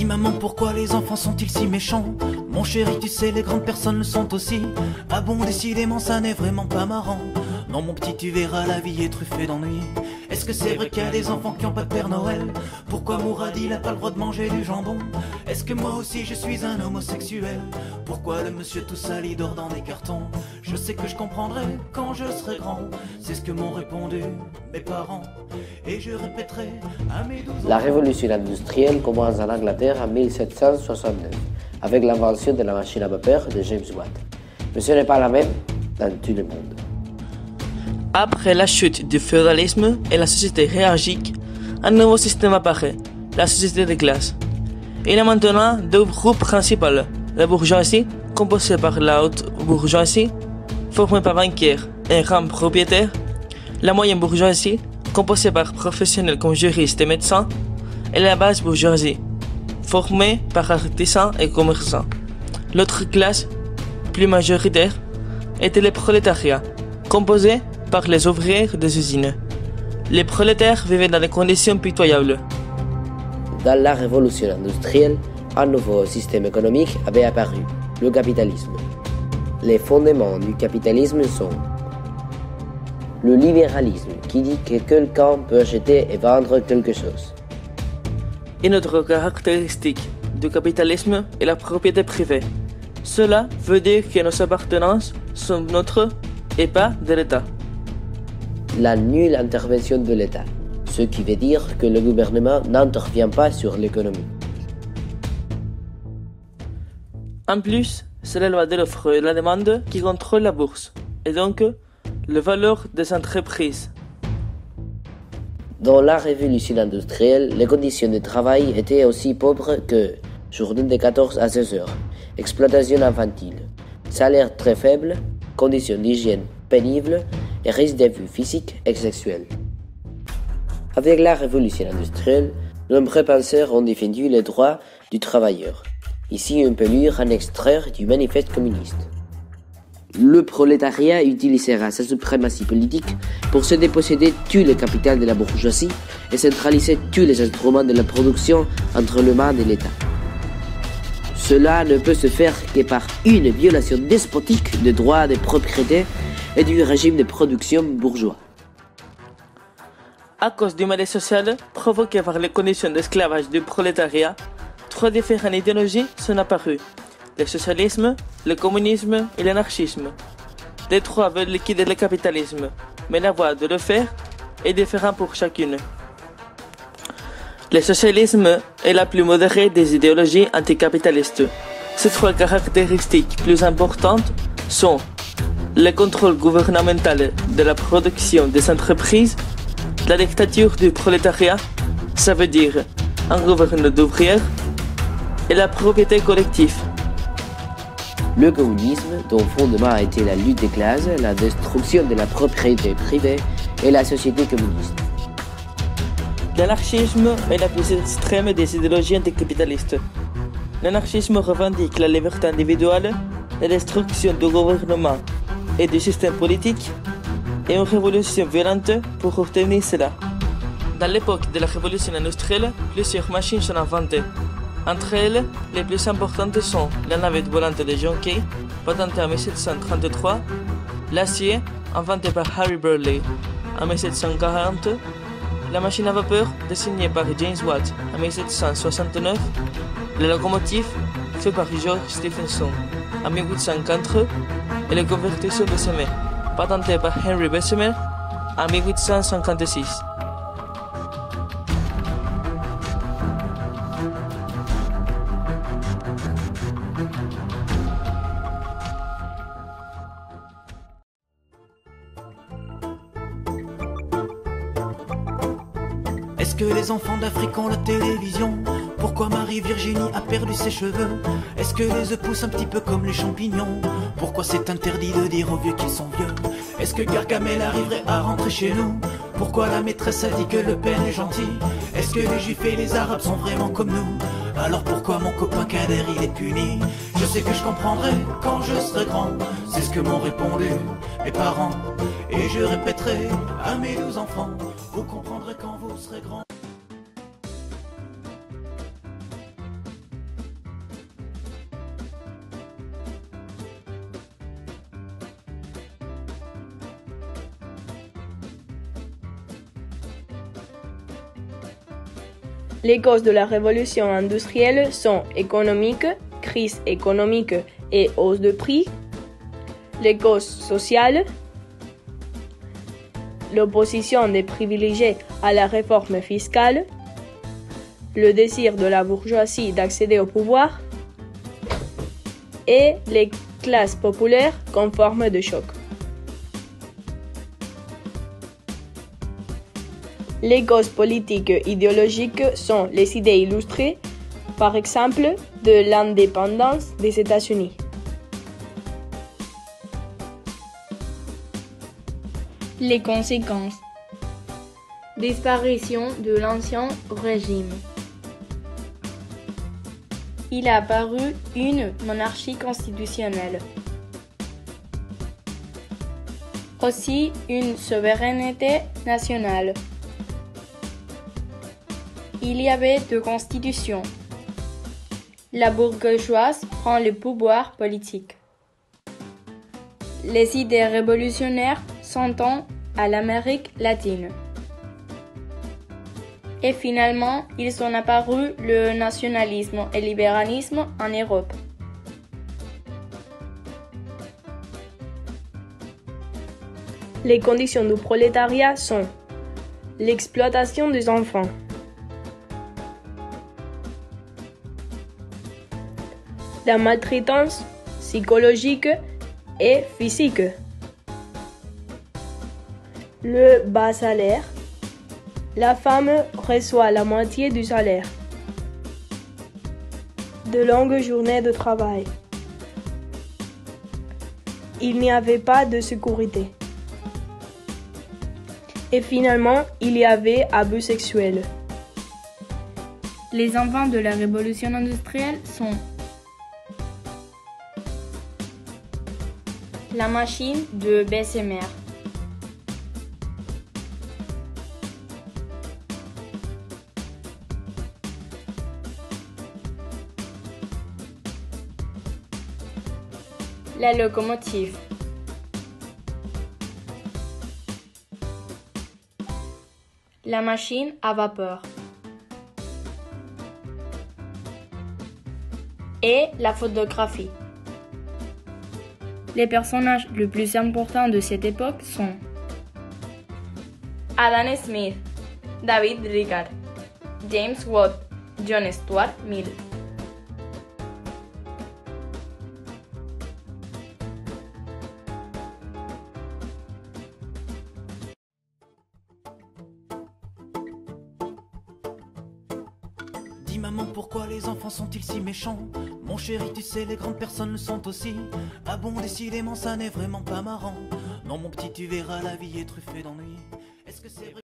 Dis maman, pourquoi les enfants sont-ils si méchants? Mon chéri, tu sais, les grandes personnes le sont aussi. Ah bon, décidément, ça n'est vraiment pas marrant. Non mon petit, tu verras, la vie est truffée d'ennuis. Est-ce que c'est vrai qu'il y a des enfants qui ont pas de Père Noël? Pourquoi Mourad il a pas le droit de manger du jambon? Est-ce que moi aussi je suis un homosexuel? Pourquoi le monsieur tout sale il dort dans des cartons? Je sais que je comprendrai quand je serai grand. C'est ce que m'ont répondu mes parents. Et je répéterai à mes 12 ans. La révolution industrielle commence en Angleterre en 1769 avec l'invention de la machine à vapeur de James Watt. Mais ce n'est pas la même dans tout le monde. Après la chute du féodalisme et la société hiérarchique, un nouveau système apparaît, la société de classe. Il y a maintenant deux groupes principaux, la bourgeoisie, composée par la haute bourgeoisie, formée par banquiers et grands propriétaires, la moyenne bourgeoisie, composée par professionnels comme juristes et médecins, et la basse bourgeoisie, formée par artisans et commerçants. L'autre classe, plus majoritaire, était le prolétariat, composé par les ouvriers des usines. Les prolétaires vivaient dans des conditions pitoyables. Dans la révolution industrielle, un nouveau système économique avait apparu, le capitalisme. Les fondements du capitalisme sont le libéralisme, qui dit que quelqu'un peut acheter et vendre quelque chose. Une autre caractéristique du capitalisme est la propriété privée. Cela veut dire que nos appartenances sont nôtres et pas de l'État. La nulle intervention de l'État, ce qui veut dire que le gouvernement n'intervient pas sur l'économie. En plus, c'est la loi de l'offre et de la demande qui contrôle la bourse, et donc la valeur des entreprises. Dans la révolution industrielle, les conditions de travail étaient aussi pauvres que journée de 14 à 16 heures, exploitation infantile, salaire très faible, conditions d'hygiène pénibles et risques d'abus physiques et sexuels. Avec la révolution industrielle, nombreux penseurs ont défendu les droits du travailleur. Ici, on peut lire un extrait du manifeste communiste. Le prolétariat utilisera sa suprématie politique pour se déposséder tout le capital de la bourgeoisie et centraliser tous les instruments de la production entre les mains de l'État. Cela ne peut se faire que par une violation despotique des droits de propriété et du régime de production bourgeois. À cause du malaise social provoqué par les conditions d'esclavage du prolétariat, trois différentes idéologies sont apparues: le socialisme, le communisme et l'anarchisme. Les trois veulent liquider le capitalisme, mais la voie de le faire est différente pour chacune. Le socialisme est la plus modérée des idéologies anticapitalistes. Ces trois caractéristiques plus importantes sont le contrôle gouvernemental de la production des entreprises, la dictature du prolétariat, ça veut dire un gouvernement d'ouvriers, et la propriété collective. Le communisme, dont fondement a été la lutte des classes, la destruction de la propriété privée et la société communiste. L'anarchisme est la plus extrême des idéologies anticapitalistes. L'anarchisme revendique la liberté individuelle, la destruction du gouvernement et du système politique, et une révolution violente pour obtenir cela. Dans l'époque de la révolution industrielle, plusieurs machines sont inventées. Entre elles, les plus importantes sont la navette volante de John Kay, patentée en 1733, l'acier, inventé par Harry Burleigh en 1740, la machine à vapeur, dessinée par James Watt en 1769, la locomotive, faite par George Stephenson en 1804, et le convertisseur Bessemer, patenté par Henry Bessemer en 1856. Est-ce que les enfants d'Afrique ont la télévision? Pourquoi Marie-Virginie a perdu ses cheveux? Est-ce que les œufs poussent un petit peu comme les champignons? Pourquoi c'est interdit de dire aux vieux qu'ils sont vieux? Est-ce que Gargamel arriverait à rentrer chez nous? Pourquoi la maîtresse a dit que le père est gentil? Est-ce que les juifs et les arabes sont vraiment comme nous? Alors pourquoi mon copain Kader il est puni? Je sais que je comprendrai quand je serai grand. C'est ce que m'ont répondu mes parents. Et je répéterai à mes 12 enfants: vous comprendrez quand vous serez grand. Les causes de la révolution industrielle sont économiques, crise économique et hausse de prix. Les causes sociales, l'opposition des privilégiés à la réforme fiscale, le désir de la bourgeoisie d'accéder au pouvoir et les classes populaires comme forme de choc. Les causes politiques et idéologiques sont les idées illustrées, par exemple, de l'indépendance des États-Unis. Les conséquences. Disparition de l'ancien régime. Il a apparu une monarchie constitutionnelle. Aussi une souveraineté nationale. Il y avait deux constitutions. La bourgeoisie prend le pouvoir politique. Les idées révolutionnaires s'entendent à l'Amérique latine. Et finalement, ils sont apparus le nationalisme et le libéralisme en Europe. Les conditions du prolétariat sont l'exploitation des enfants, la maltraitance psychologique et physique, le bas salaire, la femme reçoit la moitié du salaire, de longues journées de travail. Il n'y avait pas de sécurité. Et finalement, il y avait abus sexuels. Les enfants de la révolution industrielle sont la machine de Bessemer, la locomotive, la machine à vapeur et la photographie. Les personnages les plus importants de cette époque sont Adam Smith, David Rickard, James Watt, John Stuart Mill. Dis maman, pourquoi les enfants sont-ils si méchants? Mon chéri, tu sais, les grandes personnes le sont aussi. Ah bon, décidément, ça n'est vraiment pas marrant. Non mon petit, tu verras, la vie est truffée d'ennuis. Est-ce que c'est vrai?